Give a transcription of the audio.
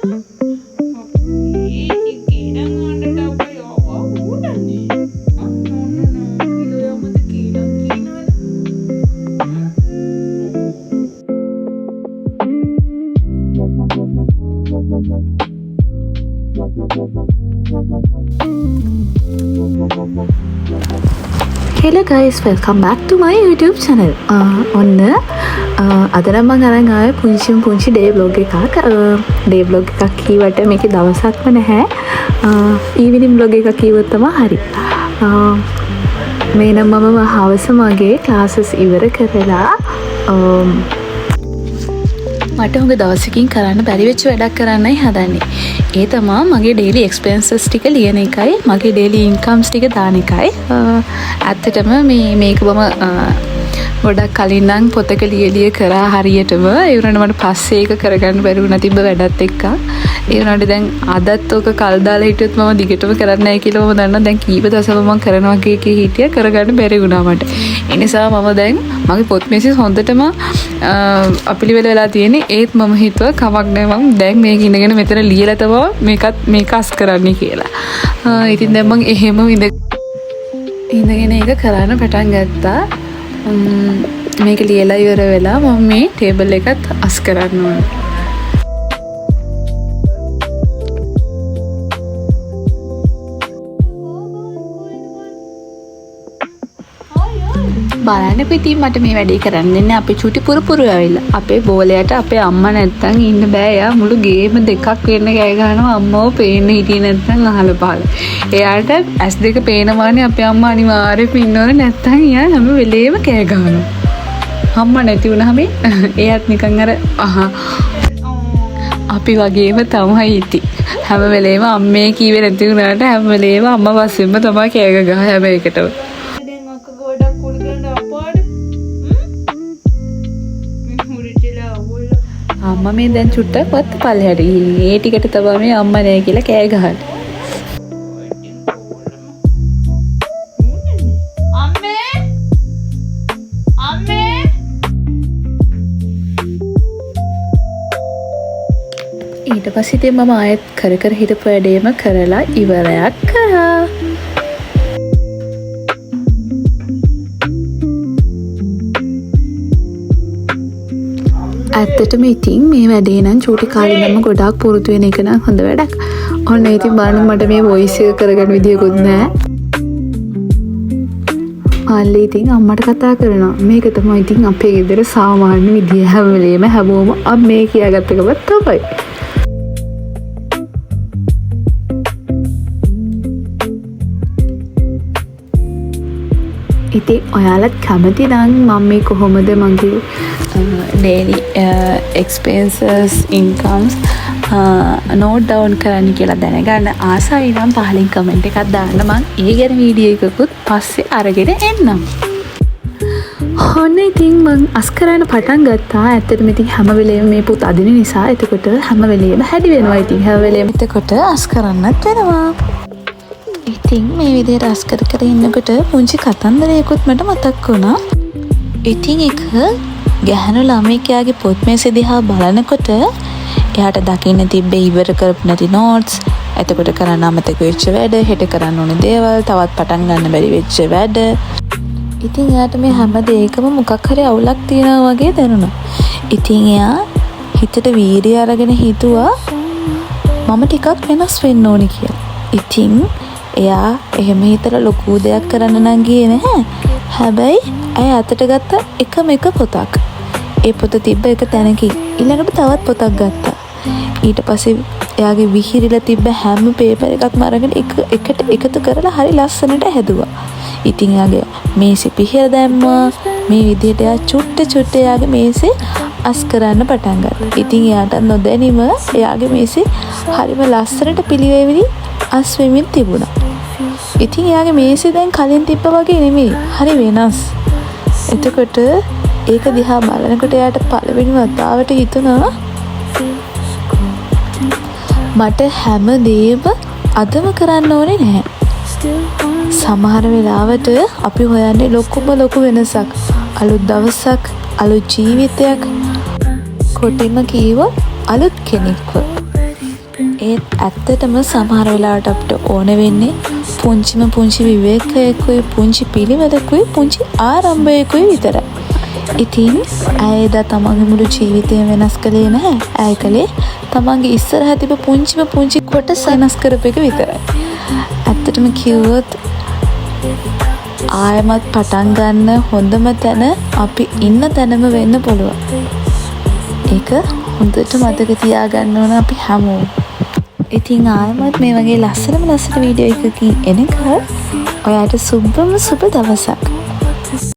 Hello guys, welcome back to my YouTube channel. ඔන්න අද නම් මම අරන් ආවේ පුංචි ඩේ vlog එකක්. ඩේ vlog එකක් කීවට මේකේ දවසක්ම නැහැ. ඊවිනිං vlog එකක් කීවොත් තමයි හරි. මේ නම් මම හවස මගේ classes ඉවර කරලා මට හුඟ දවසකින් කරන්න බැරි වෙච්ච වැඩක් කරන්නයි හදන්නේ. ඒ තමයි මගේ daily expenses ටික ලියන එකයි, මගේ daily incomes ටික දාන එකයි. ඇත්තටම මේක මම ගොඩක් කලින් නම් පොතක ලියලිය කරා හරියටම. ඒ වුණාට මට පස්සේ ඒක කරගන්න බැරි වුණා තිබ්බ වැඩත් එක්ක. ඒ වුණාට දැන් අදත් ඔක කල් දාලා හිටියොත් මම දිගටම කරන්නේ නැහැ කියලා මම දන්නවා. දැන් කීප දවසම මම කරනවා කී හිටියා කරගන්න බැරි වුණා මට. ඒ නිසා මම දැන් මගේ පොත් මේසෙ හොඳටම අපිලිවෙල වෙලා තියෙන්නේ. ඒත් මම හිතුවා කමක් නැහැ මම දැන් මේක ඉඳගෙන මෙතන ලියලා තමයි මේක අස් කරන්න කියලා. ඉතින් දැන් මම එහෙම ඉඳගෙන ඒක කරන්න පටන් ගත්තා. මේක ලියලා ඉවර වෙලා මම මේ ටේබල් එකත් අස් කරන්න ඕනේ. බලන්නකො ඉතින් මට මේ වැඩේ කරන්න දෙන්නේ අපේ චුටි පුරුපුරු ඇවිල්ලා. අපේ බෝලයට අපේ අම්මා නැත්තම් ඉන්න බෑ. එයා මුළු ගේම දෙකක් වෙන්න ගෑ ගන්නවා අම්මව පේන්න හිටියේ නැත්තම් අහල පහල. එයාට S2 පේනවානේ අපේ අම්මා අනිවාර්යයෙන්ම ඉන්නවනේ නැත්තම් එයා හැම වෙලේම කෑ ගහනවා. අම්මා නැති වුණාම එයාත් නිකන් අර අපි වගේම තමයි ඉති. හැම වෙලේම අම්මේ කීවේ නැති වුණාට හැම වෙලේම අම්මා පස්සෙන්ම තමයි කෑ ගහ හැම එකටම. අම්මා මේ දැන් චුට්ටක් වත් පල්ලෙහාට ගිහින් ඒ ටිකට තමයි මේ අම්මා නෑ කියලා කෑ ගහන්නේ. අම්මේ ඊට පස්සේ ඉතින් මම ආයෙත් කර හිටපු වැඩේම කරලා ඉවරයක් කරා. ඇත්තටම ඉතින් මේ වැඩේ නම් චූටි කාලේ ඉඳන්ම ගොඩාක් පුරුදු වෙන එක නම් හොඳ වැඩක්. ඔන්න ඉතින් බලන්න මට මේ වොයිස් එක කරගන්න විදියකුත් නැහැ. මල්ලි ඉතින් අම්මට කතා කරනවා. මේක තමයි ඉතින් අපේ ගෙදර සාමාන්‍ය විදිය හැම වෙලේම හැමෝම අම්මේ කියාගත්ත එකවත් තමයි. ඉතින් ඔයාලත් කැමති නම් මම මේ කොහොමද මගේ daily expenses incomes note down කරන්න කියලා දැනගන්න ආසයි නම් පහලින් කමෙන්ට් එකක් දාන්න. මම ඒ ගැන වීඩියෝ එකකුත් පස්සේ අරගෙන එන්නම්. ඔන්න ඉතින් මම අස් කරන්න පටන් ගත්තා. ඇත්තටම ඉතින් හැම වෙලේම මේ පුත අදින නිසා එතකොට හැම වෙලේම හැදි වෙනවා. ඉතින් හැම වෙලේම එතකොට අස් කරන්නත් වෙනවා. ඉතින් මේ විදිහට අස් කර ඉන්නකොට පුංචි කතන්දරයකුත් මට මතක් වුණා. ඉතින් එක ගැහණු ළමයෙක් යාගේ පොත් මේසෙ දිහා බලනකොට එයාට දකින්න තිබ්බේ ඉවර කරපු නැති නෝට්ස්, එතකොට කරන්න අමතක වෙච්ච වැඩ, හෙට කරන්න ඕනේ දේවල්, තවත් පටන් ගන්න බැරි වෙච්ච වැඩ. ඉතින් එයාට මේ හැම දෙයකම මොකක් හරි අවුලක් තියෙනවා වගේ දැනුණා. ඉතින් එයා හිතට වීරිය අරගෙන හිතුවා මම ටිකක් වෙනස් වෙන්න ඕනේ කියලා. ඉතින් එයා එහෙම හිතලා ලොකු දෙයක් කරන්න නම් ගියේ නැහැ. හැබැයි ඇය අතට ගත්ත එකම එක පොතක්. ඒ පොත තිබ්බ එක තැනකින් ඊළඟට තවත් පොතක් ගත්තා. ඊට පස්සේ එයාගේ විහිරිලා තිබ්බ හැම පේපර් එකක්ම අරගෙන එකට එකතු කරලා හරි ලස්සනට හැදුවා. ඉතින් එයාගේ මේසෙ පිහිර දැම්මා. මේ විදිහට එයා චුට්ට එයාගේ මේසෙ අස් කරන්න පටන් ගත්තා. ඉතින් එයාට නොදැනීම එයාගේ මේසෙ හරිම ලස්සනට පිළිවෙවිලි අස් වෙමින් තිබුණා. ඉතින් එයාගේ මේසෙ දැන් කලින් තිබ්බ වගේ නෙමෙයි. හරි වෙනස්. එතකොට ඒක දිහා බලනකොට එයාට පළවෙනි වතාවට හිතුණා මට හැම දෙයක්ම අදම කරන්න ඕනේ නැහැ. සමහර වෙලාවට අපි හොයන්නේ ලොකු වෙනසක්. අලුත් දවසක්, අලුත් ජීවිතයක්. කොටිම කීවොත් අලුත් කෙනෙක්ව. ඒත් ඇත්තටම සමහර වෙලාවට අපිට ඕන වෙන්නේ පුංචි විවේකයකුයි පුංචි පිළිවෙලකුයි පුංචි ආරම්භයකුයි විතරයි. ඉතින් ඇය එදා තමන්ගේ මුළු ජීවිතයම වෙනස් කළේ නැහැ. ඇය කළේ තමන්ගේ ඉස්සරහ තිබ පුංචි කොටස වෙනස් කරපු එක විතරයි. ඇත්තටම කිව්වොත් ආයමත් පටන් ගන්න හොඳම තැන අපි ඉන්න තැනම වෙන්න පුළුවන්. ඒක හොඳට මතක තියාගන්න ඕන අපි හැමෝම. ඉතින් ආයමත් මේ වගේ ලස්සන වීඩියෝ එකකින් එනකල් ඔයාට සුබම සුබ දවසක්.